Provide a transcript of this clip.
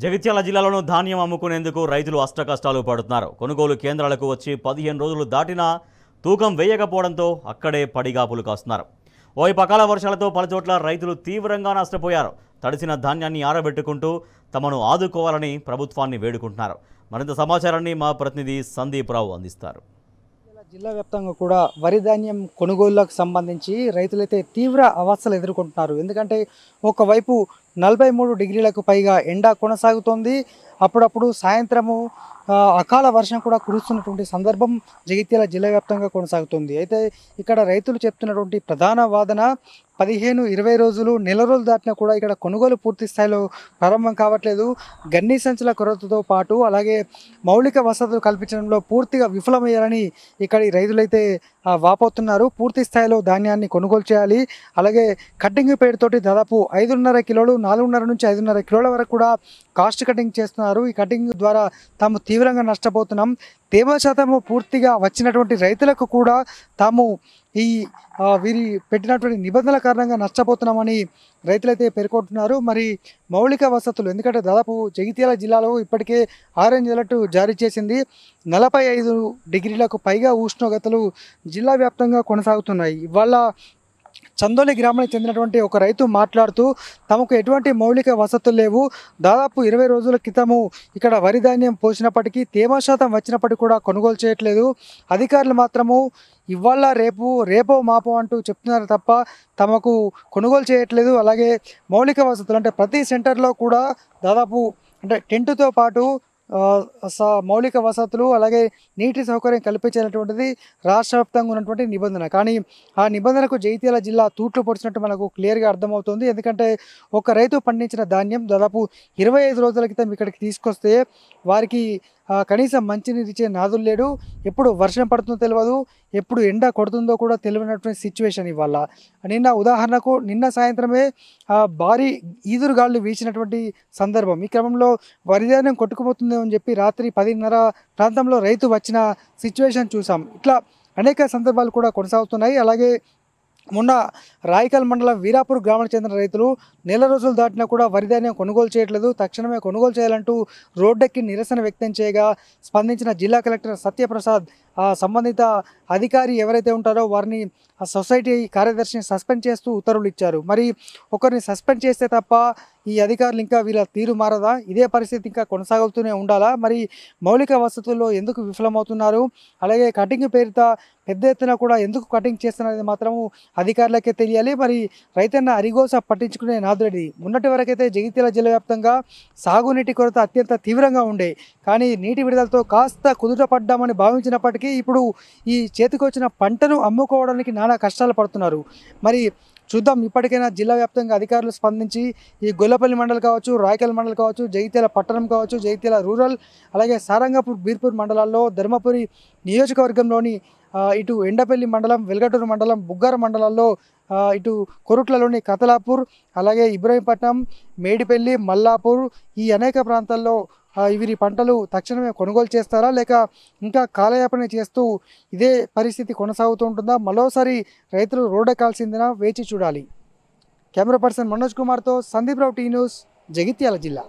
జగిత్యాల జిల్లాలోనూ ధాన్యం అమ్ముకునేందుకు రైతులు అష్టకష్టాలు పడుతున్నారు. కొనుగోలు కేంద్రాలకు వచ్చి 15 రోజులు దాటినా తూకం వేయకపోవడంతో అక్కడే పడిగాపులు కాస్తున్నారు. ఓవైపు అకాల వర్షాలతో పలుచోట్ల రైతులు తీవ్రంగా నష్టపోయారు. తడిసిన ధాన్యాన్ని ఆరబెట్టుకుంటూ తమను ఆదుకోవాలని ప్రభుత్వాన్ని వేడుకుంటున్నారు. మరింత సమాచారాన్ని మా ప్రతినిధి సందీప్ రావు అందిస్తారు. జిల్లా వ్యాప్తంగా కూడా వరి ధాన్యం కొనుగోలులకు సంబంధించి రైతులైతే తీవ్ర అవస్థలు ఎదుర్కొంటున్నారు. ఎందుకంటే ఒకవైపు 43 డిగ్రీలకు పైగా ఎండ కొనసాగుతోంది. అప్పుడప్పుడు సాయంత్రము అకాల వర్షం కూడా కురుస్తున్నటువంటి సందర్భం జగిత్యాల జిల్లా వ్యాప్తంగా కొనసాగుతుంది. అయితే ఇక్కడ రైతులు చెప్తున్నటువంటి ప్రధాన వాదన 15-20 రోజులు నెల రోజులు దాటినా కూడా ఇక్కడ కొనుగోలు పూర్తి స్థాయిలో ప్రారంభం కావట్లేదు. గన్ని సంచుల కొరతతో పాటు అలాగే మౌలిక వసతులు కల్పించడంలో పూర్తిగా విఫలమయ్యారని ఇక్కడి రైతులైతే వాపోతున్నారు. పూర్తి స్థాయిలో ధాన్యాన్ని కొనుగోలు చేయాలి. అలాగే కటింగ్ పేరుతోటి దాదాపు 5.5 కిలోలు 4.5 నుంచి 5.5 కిలోల వరకు కూడా కాస్ట్ కటింగ్ చేస్తున్నారు. ఈ కటింగ్ ద్వారా తాము తీవ్రంగా నష్టపోతున్నాం. తేమ శాతము పూర్తిగా వచ్చినటువంటి రైతులకు కూడా తాము ఈ వీరి పెట్టినటువంటి నిబంధనల కారణంగా నష్టపోతున్నామని రైతులైతే పేర్కొంటున్నారు. మరి మౌలిక వసతులు, ఎందుకంటే దాదాపు జగిత్యాల జిల్లాలో ఇప్పటికే ఆరెంజ్ అలర్ట్ జారీ చేసింది. 45 డిగ్రీలకు పైగా ఉష్ణోగ్రతలు జిల్లా వ్యాప్తంగా కొనసాగుతున్నాయి. ఇవాళ చందోలి గ్రామానికి చెందినటువంటి ఒక రైతు మాట్లాడుతూ తమకు ఎటువంటి మౌలిక వసతులు లేవు. దాదాపు 20 రోజుల క్రితము ఇక్కడ వరి ధాన్యం పోసినప్పటికీ తేమ శాతం వచ్చినప్పటికీ కూడా కొనుగోలు చేయట్లేదు. అధికారులు మాత్రము ఇవాళ రేపో మాపో అంటూ చెప్తున్నారు తప్ప తమకు కొనుగోలు చేయట్లేదు. అలాగే మౌలిక వసతులు అంటే ప్రతి సెంటర్లో కూడా దాదాపు అంటే టెంటుతో పాటు మౌలిక వసతులు అలాగే నీటి సౌకర్యం కల్పించేటువంటిది రాష్ట్ర వ్యాప్తంగా ఉన్నటువంటి నిబంధన. కానీ ఆ నిబంధనకు జగిత్యాల జిల్లా తూట్లు పొడిచినట్టు మనకు క్లియర్గా అర్థమవుతుంది. ఎందుకంటే ఒక రైతు పండించిన ధాన్యం దాదాపు 25 రోజుల క్రితం ఇక్కడికి తీసుకొస్తే వారికి కనీసం మంచినీరు ఇచ్చే నాదులు లేడు. ఎప్పుడు వర్షం పడుతుందో తెలియదు, ఎప్పుడు ఎండ కొడుతుందో కూడా తెలియనటువంటి సిచ్యువేషన్ ఇవాళ. ఉదాహరణకు నిన్న సాయంత్రమే భారీ ఈదురుగాళ్ళు వీచినటువంటి సందర్భం. ఈ క్రమంలో వరి ధాన్యం కొట్టుకుపోతుందేమో అని చెప్పి రాత్రి 10:30 ప్రాంతంలో రైతు వచ్చిన సిచ్యువేషన్ చూసాం. ఇట్లా అనేక సందర్భాలు కూడా కొనసాగుతున్నాయి. అలాగే మొన్న రాయకల్ మండలం వీరాపూర్ గ్రామానికి చెందిన రైతులు నెల రోజులు దాటినా కూడా వరి ధాన్యం కొనుగోలు చేయట్లేదు, తక్షణమే కొనుగోలు చేయాలంటూ రోడ్డెక్కి నిరసన వ్యక్తం చేయగా స్పందించిన జిల్లా కలెక్టర్ సత్యప్రసాద్ సంబంధిత అధికారి ఎవరైతే ఉంటారో వారిని ఆ సొసైటీ కార్యదర్శిని సస్పెండ్ చేస్తూ ఉత్తర్వులు ఇచ్చారు. మరి ఒకరిని సస్పెండ్ చేస్తే తప్ప ఈ అధికారులు ఇంకా వీళ్ళ తీరు మారదా? ఇదే పరిస్థితి ఇంకా కొనసాగుతూనే ఉండాలా? మరి మౌలిక వసతుల్లో ఎందుకు విఫలమవుతున్నారు? అలాగే కటింగ్ పేరుతో పెద్ద ఎత్తున కూడా ఎందుకు కటింగ్ చేస్తున్నది మాత్రము అధికారులకే తెలియాలి. మరి రైతన్న అరిగోస పట్టించుకునే నాదురెడ్డి. మొన్నటి వరకైతే జగిత్యాల జిల్లా వ్యాప్తంగా సాగునీటి కొరత అత్యంత తీవ్రంగా ఉండే, కానీ నీటి విడుదలతో కాస్త కుదుట పడ్డామని భావించినప్పటికీ ఇప్పుడు ఈ చేతికొచ్చిన పంటను అమ్ముకోవడానికి నానా కష్టాలు పడుతున్నారు. మరి చూద్దాం, ఇప్పటికైనా జిల్లా వ్యాప్తంగా అధికారులు స్పందించి ఈ గొల్లపల్లి మండలం కావచ్చు, రాయకల్ మండలం కావచ్చు, జగిత్యాల పట్టణం కావచ్చు, జగిత్యాల రూరల్ అలాగే సారంగపూర్ బీర్పూర్ మండలాల్లో, ధర్మపురి నియోజకవర్గంలోని ఇటు ఎండపల్లి మండలం, వెల్గటూరు మండలం, బుగ్గార మండలాల్లో, ఇటు కొరుట్లలోని కతలాపూర్ అలాగే ఇబ్రహీంపట్నం, మేడిపల్లి, మల్లాపూర్ ఈ అనేక ప్రాంతాల్లో వీరి పంటలు తక్షణమే కొనుగోలు చేస్తారా లేక ఇంకా కాలయాపన చేస్తూ ఇదే పరిస్థితి కొనసాగుతూ ఉంటుందా? మరోసారి రైతులు రోడ్డెక్కాల్సిందినా వేచి చూడాలి. కెమెరా పర్సన్ మనోజ్ కుమార్తో సందీప్ రావు, టీ న్యూస్, జగిత్యాల జిల్లా.